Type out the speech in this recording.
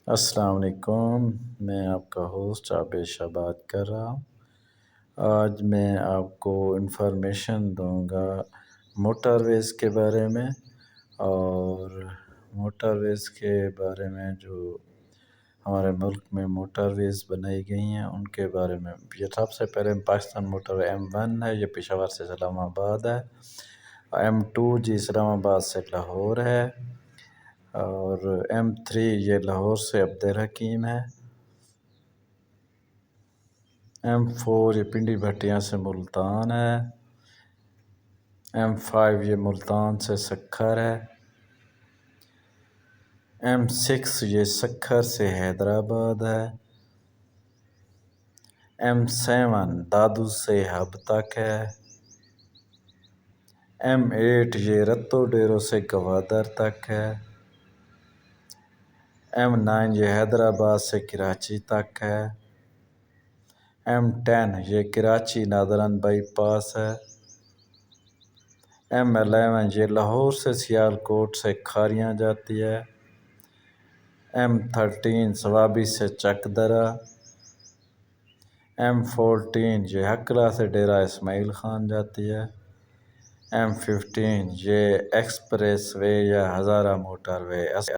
السلام علیکم، میں آپ کا ہوسٹ عابد شاہ بات کر رہا ہوں۔ آج میں آپ کو انفارمیشن دوں گا موٹر ویز کے بارے میں، اور موٹر ویز کے بارے میں جو ہمارے ملک میں موٹر ویز بنائی گئی ہیں ان کے بارے میں۔ یہ سب سے پہلے پاکستان موٹر وے M1 ہے، یہ پشاور سے اسلام آباد ہے۔ M2 جی اسلام آباد سے لاہور ہے، اور M3 یہ لاہور سے عبدالحکیم ہے۔ M4 یہ پنڈی بھٹیاں سے ملتان ہے۔ M5 یہ ملتان سے سکھر ہے۔ M6 یہ سکھر سے حیدرآباد ہے۔ M7 دادو سے ہب تک ہے۔ M8 یہ رتو ڈیرو سے گوادر تک ہے۔ M9 یہ حیدرآباد سے کراچی تک ہے۔ M10 یہ کراچی نادران بائی پاس ہے۔ M11 یہ لاہور سے سیالکوٹ سے کھاریاں جاتی ہے۔ M13 سوابی سے چک درہ۔ M14 یہ ہکلا سے ڈیرہ اسماعیل خان جاتی ہے۔ M15 یہ ایکسپریس وے یا ہزارہ موٹر وے